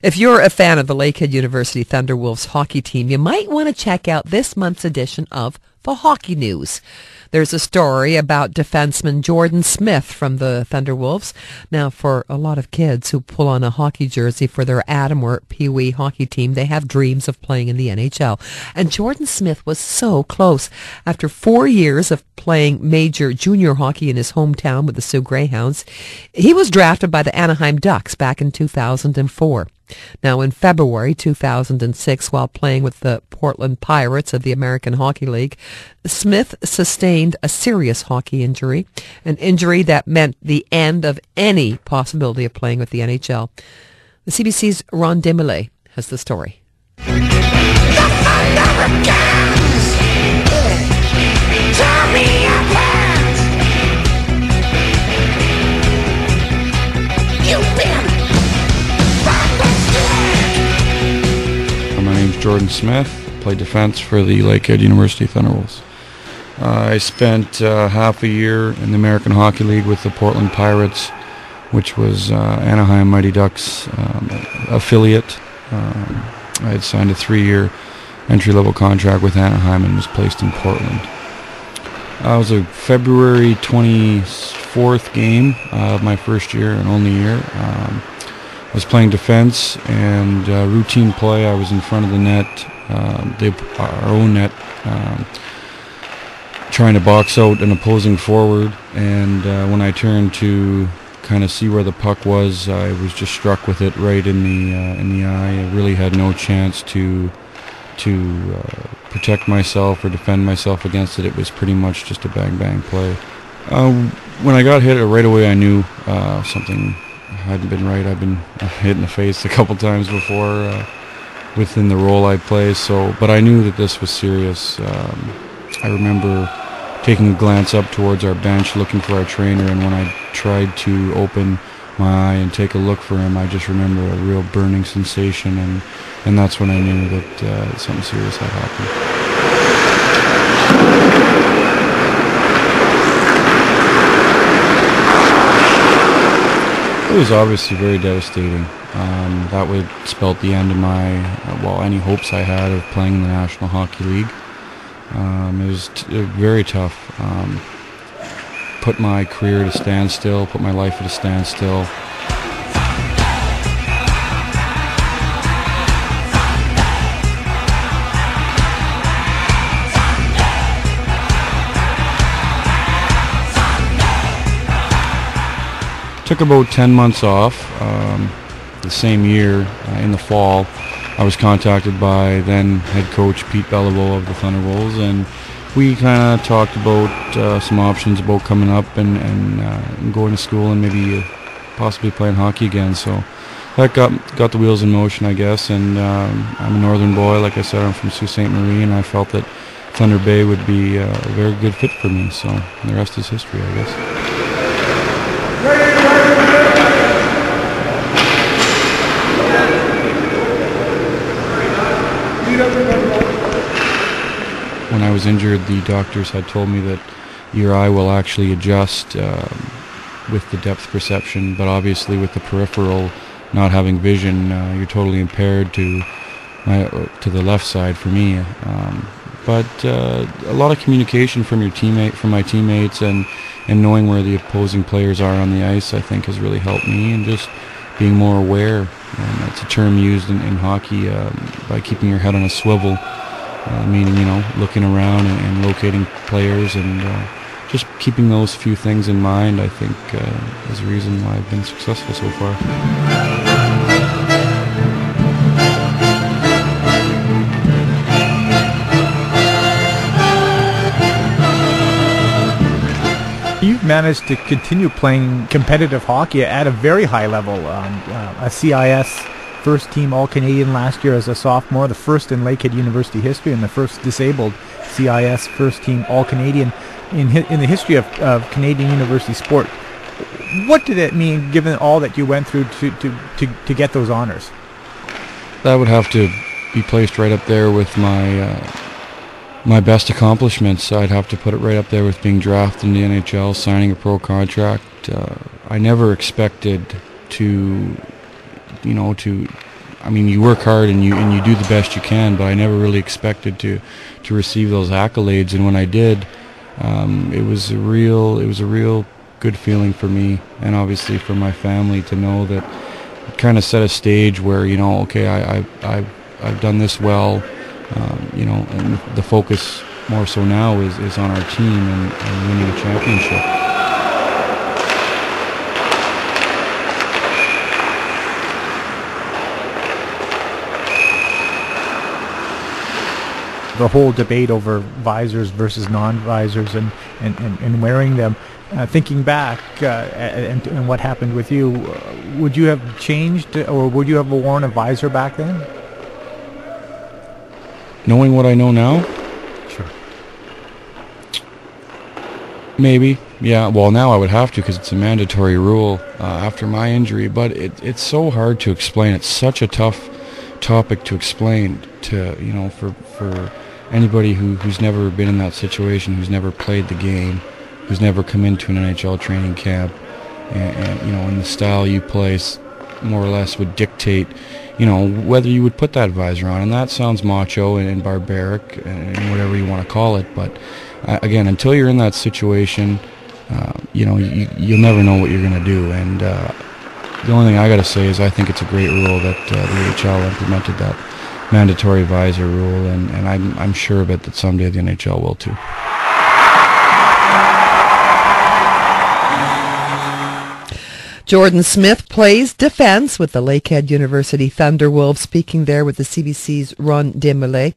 If you're a fan of the Lakehead University Thunderwolves hockey team, you might want to check out this month's edition of the Hockey News. There's a story about defenseman Jordan Smith from the Thunderwolves. Now, for a lot of kids who pull on a hockey jersey for their Atom or Pee Wee hockey team, they have dreams of playing in the NHL. And Jordan Smith was so close. After 4 years of playing major junior hockey in his hometown with the Sioux Greyhounds, he was drafted by the Anaheim Ducks back in 2004. Now, in February 2006, while playing with the Portland Pirates of the American Hockey League, Smith sustained a serious hockey injury, an injury that meant the end of any possibility of playing with the NHL. The CBC's Ron Demillet has the story. My name's Jordan Smith. I play defense for the Lakehead University Thunderwolves. I spent half a year in the American Hockey League with the Portland Pirates, which was Anaheim Mighty Ducks affiliate. I had signed a 3-year entry-level contract with Anaheim and was placed in Portland. It was a February 24th game of my first year and only year. I was playing defense and routine play. I was in front of the net, our own net, trying to box out an opposing forward. And when I turned to kind of see where the puck was, I was just struck with it right in the eye. I really had no chance to protect myself or defend myself against it. It was pretty much just a bang play. When I got hit right away, I knew something hadn't been right. I've been hit in the face a couple times before within the role I play. But I knew that this was serious. I remember taking a glance up towards our bench, looking for our trainer, and when I tried to open my eye and take a look for him, I just remember a real burning sensation, and that's when I knew that something serious had happened. It was obviously very devastating. That would spell the end of any hopes I had of playing in the National Hockey League. It was very tough. Put my career at a standstill, put my life at a standstill. Took about 10 months off. The same year, in the fall, I was contacted by then head coach Pete Beliveau of the Thunderwolves, and we kind of talked about some options about coming up and going to school and maybe possibly playing hockey again. So that got the wheels in motion, I guess. And I'm a northern boy, like I said. I'm from Sault Ste. Marie, and I felt that Thunder Bay would be a very good fit for me. So the rest is history, I guess. When I was injured, the doctors had told me that your eye will actually adjust with the depth perception, but obviously with the peripheral not having vision, you're totally impaired to the left side for me. But a lot of communication from my teammates, and knowing where the opposing players are on the ice, I think has really helped me, and just being more aware. And that's a term used in hockey by keeping your head on a swivel. Meaning, looking around and locating players, and just keeping those few things in mind, I think, is the reason why I've been successful so far. You've managed to continue playing competitive hockey at a very high level. A CIS first-team All-Canadian last year as a sophomore, the first in Lakehead University history, and the first disabled CIS first-team All-Canadian in the history of Canadian university sport. What did it mean, given all that you went through, to get those honors? That would have to be placed right up there with my best accomplishments. I'd have to put it right up there with being drafted in the NHL, signing a pro contract. I never expected to I mean, you work hard and you do the best you can, but I never really expected to receive those accolades. And when I did, it was a real good feeling for me, and obviously for my family, to know that it kind of set a stage where, you know, okay, I've done this well, you know, and the focus more so now is on our team and winning a championship. The whole debate over visors versus non-visors and wearing them. Thinking back and what happened with you, would you have changed, or would you have worn a visor back then? Knowing what I know now? Sure. Maybe, yeah. Well, now I would have to, because it's a mandatory rule after my injury. But it's so hard to explain. It's such a tough topic to explain to, you know, for anybody who's never been in that situation, who's never played the game, who's never come into an NHL training camp, and you know, and the style you play more or less would dictate, you know, whether you would put that visor on. And that sounds macho and barbaric and whatever you want to call it, but again, until you're in that situation, you know, you'll never know what you're going to do. And the only thing I got to say is I think it's a great rule that the AHL implemented that mandatory visor rule, and I'm sure of it that someday the NHL will too. Jordan Smith plays defense with the Lakehead University Thunderwolves, speaking there with the CBC's Ron Desmoulins.